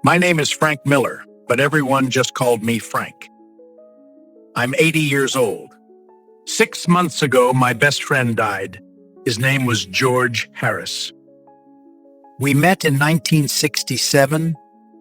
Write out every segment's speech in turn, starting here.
My name is Frank Miller, but everyone just called me Frank. I'm 80 years old. 6 months ago, my best friend died. His name was George Harris. We met in 1967.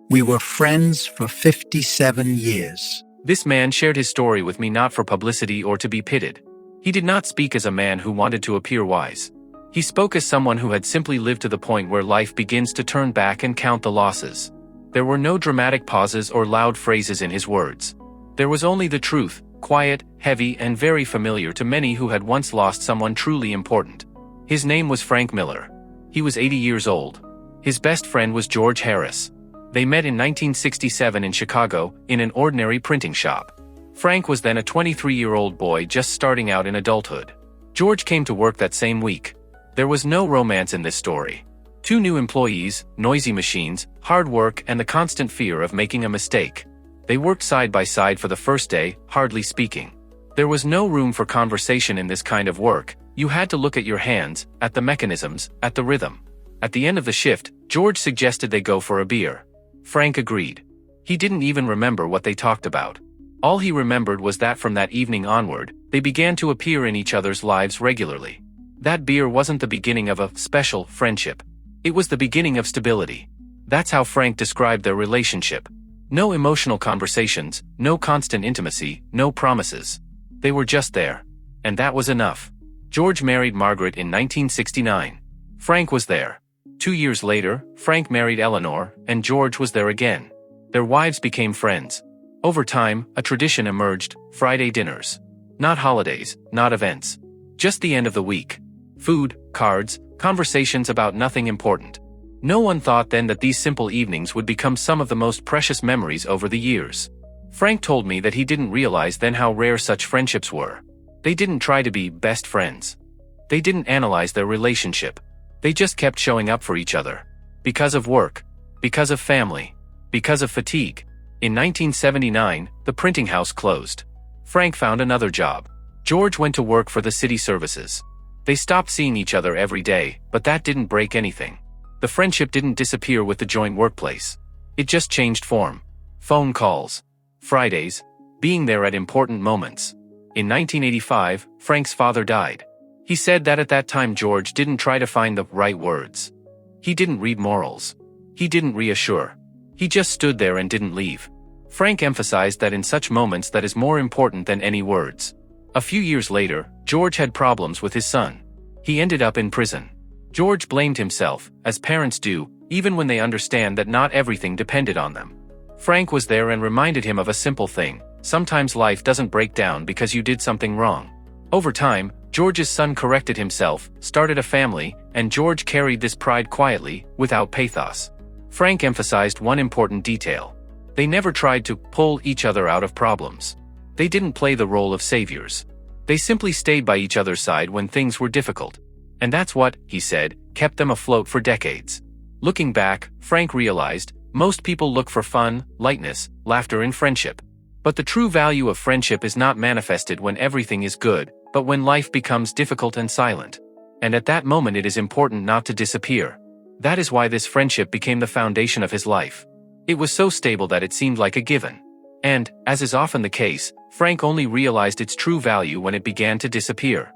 We were friends for 57 years. This man shared his story with me not for publicity or to be pitied. He did not speak as a man who wanted to appear wise. He spoke as someone who had simply lived to the point where life begins to turn back and count the losses. There were no dramatic pauses or loud phrases in his words. There was only the truth, quiet, heavy, and very familiar to many who had once lost someone truly important. His name was Frank Miller. He was 80 years old. His best friend was George Harris. They met in 1967 in Chicago, in an ordinary printing shop. Frank was then a 23-year-old boy just starting out in adulthood. George came to work that same week. There was no romance in this story. 2 new employees, noisy machines, hard work, and the constant fear of making a mistake. They worked side by side for the first day, hardly speaking. There was no room for conversation in this kind of work. You had to look at your hands, at the mechanisms, at the rhythm. At the end of the shift, George suggested they go for a beer. Frank agreed. He didn't even remember what they talked about. All he remembered was that from that evening onward, they began to appear in each other's lives regularly. That beer wasn't the beginning of a special friendship. It was the beginning of stability. That's how Frank described their relationship. No emotional conversations, no constant intimacy, no promises. They were just there. And that was enough. George married Margaret in 1969. Frank was there. 2 years later, Frank married Eleanor, and George was there again. Their wives became friends. Over time, a tradition emerged: Friday dinners. Not holidays, not events. Just the end of the week. Food, cards, conversations about nothing important. No one thought then that these simple evenings would become some of the most precious memories over the years. Frank told me that he didn't realize then how rare such friendships were. They didn't try to be best friends. They didn't analyze their relationship. They just kept showing up for each other. Because of work. Because of family. Because of fatigue. In 1979, the printing house closed. Frank found another job. George went to work for the city services. They stopped seeing each other every day, but that didn't break anything. The friendship didn't disappear with the joint workplace. It just changed form. Phone calls. Fridays. Being there at important moments. In 1985, Frank's father died. He said that at that time George didn't try to find the right words. He didn't read morals. He didn't reassure. He just stood there and didn't leave. Frank emphasized that in such moments that is more important than any words. A few years later, George had problems with his son. He ended up in prison. George blamed himself, as parents do, even when they understand that not everything depended on them. Frank was there and reminded him of a simple thing: sometimes life doesn't break down because you did something wrong. Over time, George's son corrected himself, started a family, and George carried this pride quietly, without pathos. Frank emphasized one important detail. They never tried to pull each other out of problems. They didn't play the role of saviors. They simply stayed by each other's side when things were difficult. And that's what, he said, kept them afloat for decades. Looking back, Frank realized, most people look for fun, lightness, laughter in friendship. But the true value of friendship is not manifested when everything is good, but when life becomes difficult and silent. And at that moment it is important not to disappear. That is why this friendship became the foundation of his life. It was so stable that it seemed like a given. And, as is often the case, Frank only realized its true value when it began to disappear.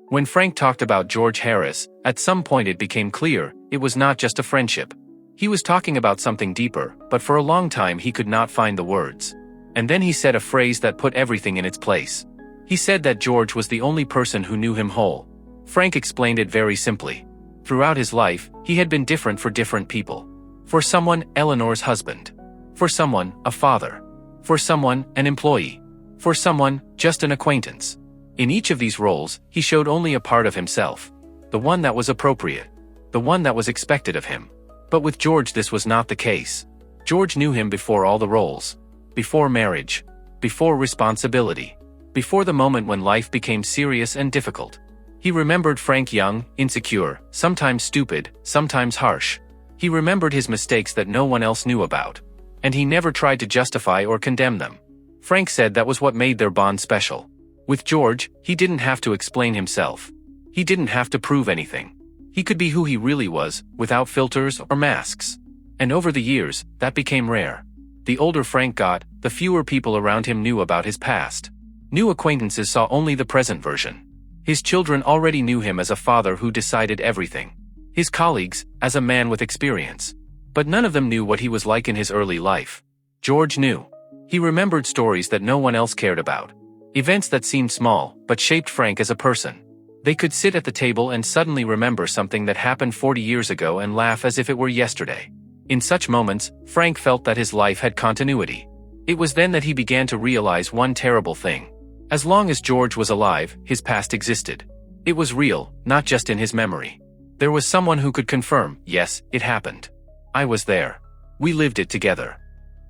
When Frank talked about George Harris, at some point it became clear, it was not just a friendship. He was talking about something deeper, but for a long time he could not find the words. And then he said a phrase that put everything in its place. He said that George was the only person who knew him whole. Frank explained it very simply. Throughout his life, he had been different for different people. For someone, Eleanor's husband. For someone, a father. For someone, an employee. For someone, just an acquaintance. In each of these roles, he showed only a part of himself. The one that was appropriate. The one that was expected of him. But with George this was not the case. George knew him before all the roles. Before marriage. Before responsibility. Before the moment when life became serious and difficult. He remembered Frank young, insecure, sometimes stupid, sometimes harsh. He remembered his mistakes that no one else knew about. And he never tried to justify or condemn them. Frank said that was what made their bond special. With George, he didn't have to explain himself. He didn't have to prove anything. He could be who he really was, without filters or masks. And over the years, that became rare. The older Frank got, the fewer people around him knew about his past. New acquaintances saw only the present version. His children already knew him as a father who decided everything. His colleagues, as a man with experience. But none of them knew what he was like in his early life. George knew. He remembered stories that no one else cared about. Events that seemed small, but shaped Frank as a person. They could sit at the table and suddenly remember something that happened 40 years ago and laugh as if it were yesterday. In such moments, Frank felt that his life had continuity. It was then that he began to realize one terrible thing. As long as George was alive, his past existed. It was real, not just in his memory. There was someone who could confirm, yes, it happened. I was there. We lived it together.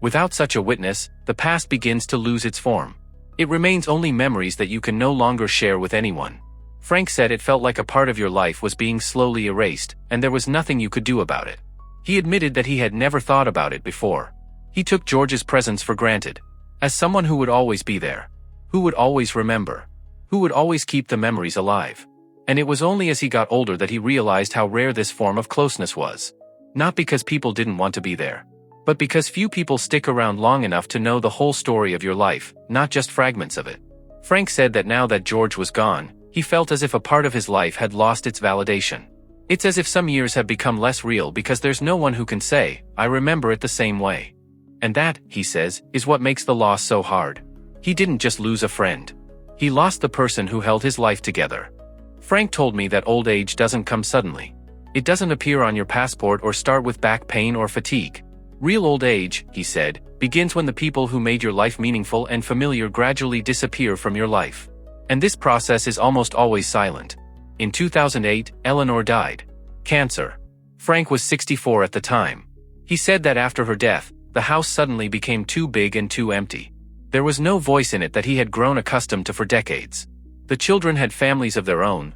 Without such a witness, the past begins to lose its form. It remains only memories that you can no longer share with anyone. Frank said it felt like a part of your life was being slowly erased, and there was nothing you could do about it. He admitted that he had never thought about it before. He took George's presence for granted. As someone who would always be there. Who would always remember. Who would always keep the memories alive. And it was only as he got older that he realized how rare this form of closeness was. Not because people didn't want to be there. But because few people stick around long enough to know the whole story of your life, not just fragments of it. Frank said that now that George was gone, he felt as if a part of his life had lost its validation. It's as if some years have become less real because there's no one who can say, I remember it the same way. And that, he says, is what makes the loss so hard. He didn't just lose a friend. He lost the person who held his life together. Frank told me that old age doesn't come suddenly. It doesn't appear on your passport or start with back pain or fatigue. Real old age, he said, begins when the people who made your life meaningful and familiar gradually disappear from your life. And this process is almost always silent. In 2008, Eleanor died. Cancer. Frank was 64 at the time. He said that after her death, the house suddenly became too big and too empty. There was no voice in it that he had grown accustomed to for decades. The children had families of their own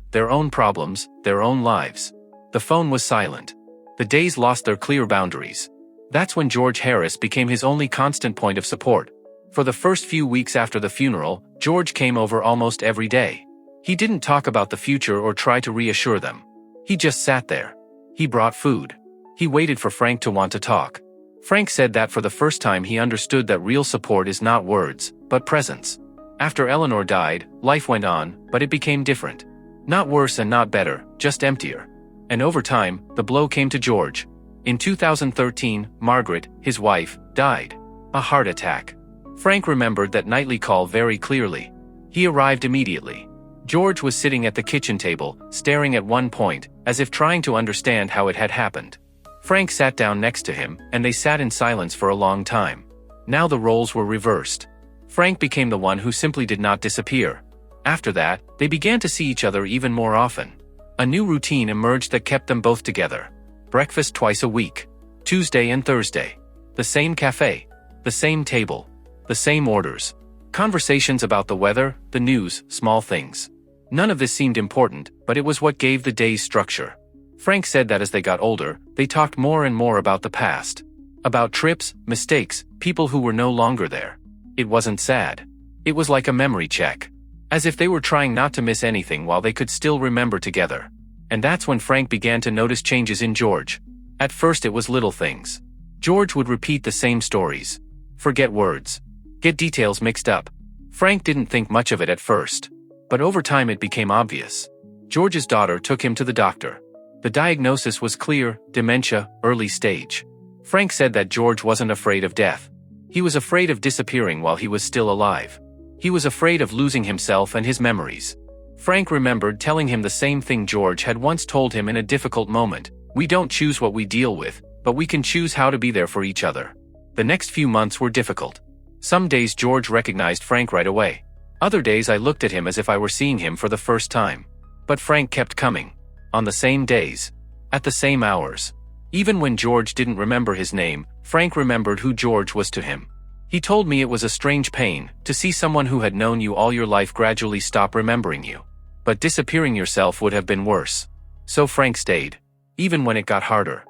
problems, their own lives. The phone was silent. The days lost their clear boundaries. That's when George Harris became his only constant point of support. For the first few weeks after the funeral, George came over almost every day. He didn't talk about the future or try to reassure them. He just sat there. He brought food. He waited for Frank to want to talk. Frank said that for the first time he understood that real support is not words, but presence. After Eleanor died, life went on, but it became different. Not worse and not better, just emptier. And over time, the blow came to George. In 2013, Margaret, his wife, died. A heart attack. Frank remembered that nightly call very clearly. He arrived immediately. George was sitting at the kitchen table, staring at one point, as if trying to understand how it had happened. Frank sat down next to him, and they sat in silence for a long time. Now the roles were reversed. Frank became the one who simply did not disappear. After that, they began to see each other even more often. A new routine emerged that kept them both together. Breakfast twice a week. Tuesday and Thursday. The same cafe. The same table. The same orders. Conversations about the weather, the news, small things. None of this seemed important, but it was what gave the day's structure. Frank said that as they got older, they talked more and more about the past. About trips, mistakes, people who were no longer there. It wasn't sad. It was like a memory check. As if they were trying not to miss anything while they could still remember together. And that's when Frank began to notice changes in George. At first it was little things. George would repeat the same stories. Forget words. Get details mixed up. Frank didn't think much of it at first. But over time it became obvious. George's daughter took him to the doctor. The diagnosis was clear: dementia, early stage. Frank said that George wasn't afraid of death. He was afraid of disappearing while he was still alive. He was afraid of losing himself and his memories. Frank remembered telling him the same thing George had once told him in a difficult moment. We don't choose what we deal with, but we can choose how to be there for each other. The next few months were difficult. Some days George recognized Frank right away. Other days I looked at him as if I were seeing him for the first time. But Frank kept coming. On the same days. At the same hours. Even when George didn't remember his name, Frank remembered who George was to him. He told me it was a strange pain to see someone who had known you all your life gradually stop remembering you. But disappearing yourself would have been worse. So Frank stayed. Even when it got harder.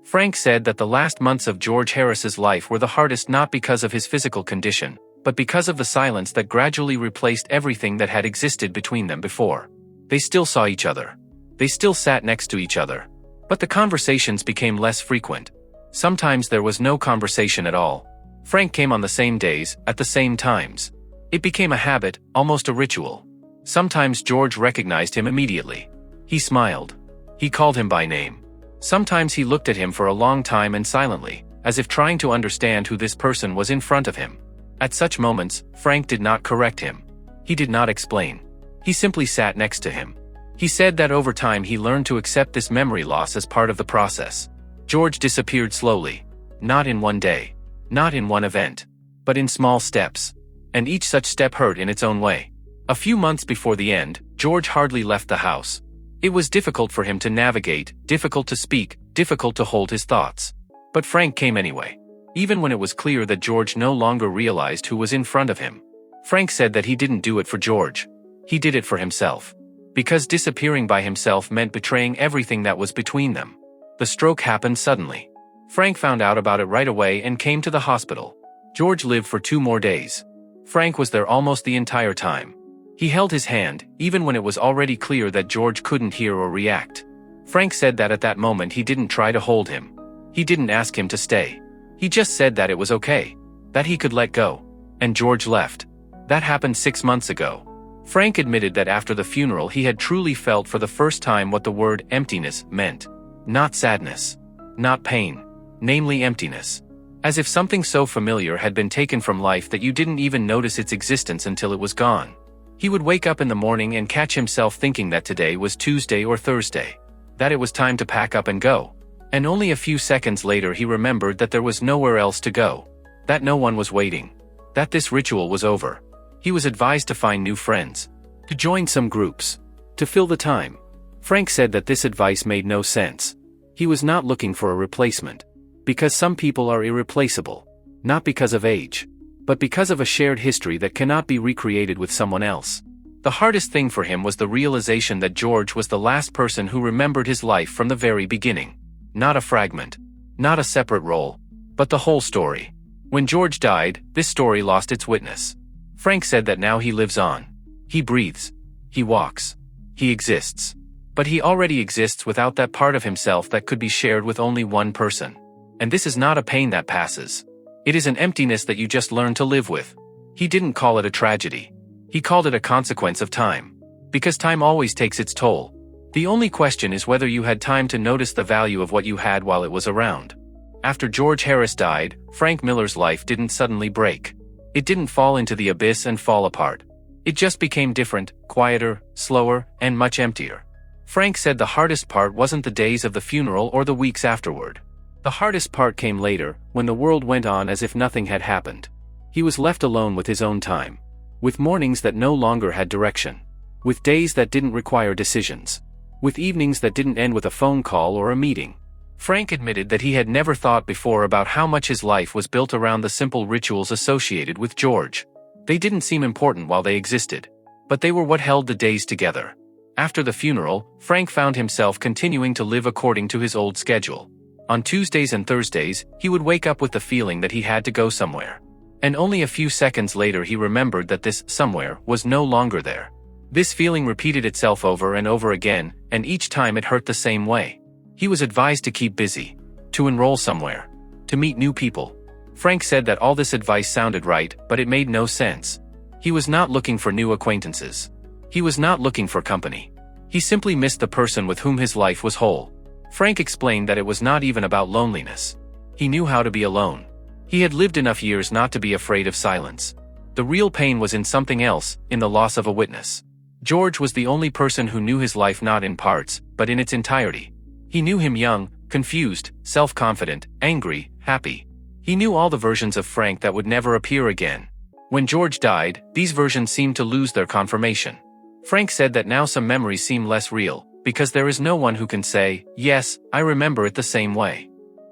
Frank said that the last months of George Harris's life were the hardest not because of his physical condition, but because of the silence that gradually replaced everything that had existed between them before. They still saw each other. They still sat next to each other. But the conversations became less frequent. Sometimes there was no conversation at all. Frank came on the same days, at the same times. It became a habit, almost a ritual. Sometimes George recognized him immediately. He smiled. He called him by name. Sometimes he looked at him for a long time and silently, as if trying to understand who this person was in front of him. At such moments, Frank did not correct him. He did not explain. He simply sat next to him. He said that over time he learned to accept this memory loss as part of the process. George disappeared slowly. Not in one day. Not in one event. But in small steps. And each such step hurt in its own way. A few months before the end, George hardly left the house. It was difficult for him to navigate, difficult to speak, difficult to hold his thoughts. But Frank came anyway. Even when it was clear that George no longer realized who was in front of him. Frank said that he didn't do it for George. He did it for himself. Because disappearing by himself meant betraying everything that was between them. The stroke happened suddenly. Frank found out about it right away and came to the hospital. George lived for 2 more days. Frank was there almost the entire time. He held his hand, even when it was already clear that George couldn't hear or react. Frank said that at that moment he didn't try to hold him. He didn't ask him to stay. He just said that it was okay. That he could let go. And George left. That happened 6 months ago. Frank admitted that after the funeral he had truly felt for the first time what the word emptiness meant. Not sadness. Not pain. Namely emptiness. As if something so familiar had been taken from life that you didn't even notice its existence until it was gone. He would wake up in the morning and catch himself thinking that today was Tuesday or Thursday. That it was time to pack up and go. And only a few seconds later he remembered that there was nowhere else to go. That no one was waiting. That this ritual was over. He was advised to find new friends. To join some groups. To fill the time. Frank said that this advice made no sense. He was not looking for a replacement. Because some people are irreplaceable. Not because of age. But because of a shared history that cannot be recreated with someone else. The hardest thing for him was the realization that George was the last person who remembered his life from the very beginning. Not a fragment. Not a separate role. But the whole story. When George died, this story lost its witness. Frank said that now he lives on. He breathes. He walks. He exists. But he already exists without that part of himself that could be shared with only one person. And this is not a pain that passes. It is an emptiness that you just learn to live with. He didn't call it a tragedy. He called it a consequence of time. Because time always takes its toll. The only question is whether you had time to notice the value of what you had while it was around. After George Harris died, Frank Miller's life didn't suddenly break. It didn't fall into the abyss and fall apart. It just became different, quieter, slower, and much emptier. Frank said the hardest part wasn't the days of the funeral or the weeks afterward. The hardest part came later, when the world went on as if nothing had happened. He was left alone with his own time. With mornings that no longer had direction. With days that didn't require decisions. With evenings that didn't end with a phone call or a meeting. Frank admitted that he had never thought before about how much his life was built around the simple rituals associated with George. They didn't seem important while they existed. But they were what held the days together. After the funeral, Frank found himself continuing to live according to his old schedule. On Tuesdays and Thursdays, he would wake up with the feeling that he had to go somewhere. And only a few seconds later he remembered that this somewhere was no longer there. This feeling repeated itself over and over again, and each time it hurt the same way. He was advised to keep busy. To enroll somewhere. To meet new people. Frank said that all this advice sounded right, but it made no sense. He was not looking for new acquaintances. He was not looking for company. He simply missed the person with whom his life was whole. Frank explained that it was not even about loneliness. He knew how to be alone. He had lived enough years not to be afraid of silence. The real pain was in something else, in the loss of a witness. George was the only person who knew his life not in parts, but in its entirety. He knew him young, confused, self-confident, angry, happy. He knew all the versions of Frank that would never appear again. When George died, these versions seemed to lose their confirmation. Frank said that now some memories seem less real, because there is no one who can say, yes, I remember it the same way.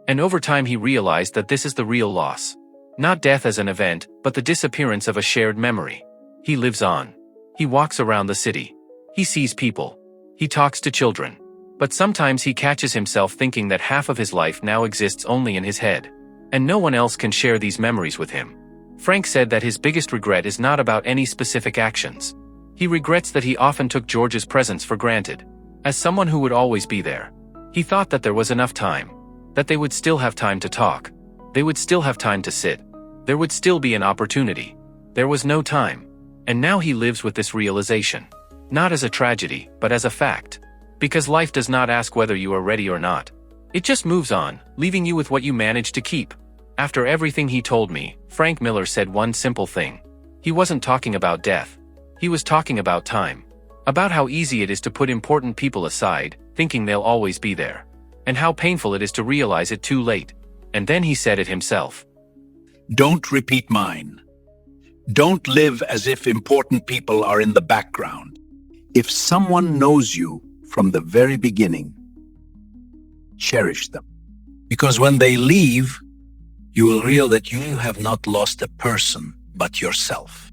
And over time he realized that this is the real loss. Not death as an event, but the disappearance of a shared memory. He lives on. He walks around the city. He sees people. He talks to children. But sometimes he catches himself thinking that half of his life now exists only in his head. And no one else can share these memories with him. Frank said that his biggest regret is not about any specific actions. He regrets that he often took George's presence for granted. As someone who would always be there. He thought that there was enough time. that they would still have time to talk. They would still have time to sit. There would still be an opportunity. There was no time. And now he lives with this realization. Not as a tragedy, but as a fact. Because life does not ask whether you are ready or not. It just moves on, leaving you with what you managed to keep. After everything he told me, Frank Miller said one simple thing. He wasn't talking about death. He was talking about time. About how easy it is to put important people aside, thinking they'll always be there. And how painful it is to realize it too late. And then he said it himself. Don't repeat mine. Don't live as if important people are in the background. If someone knows you from the very beginning, cherish them. Because when they leave, you will realize that you have not lost a person, but yourself.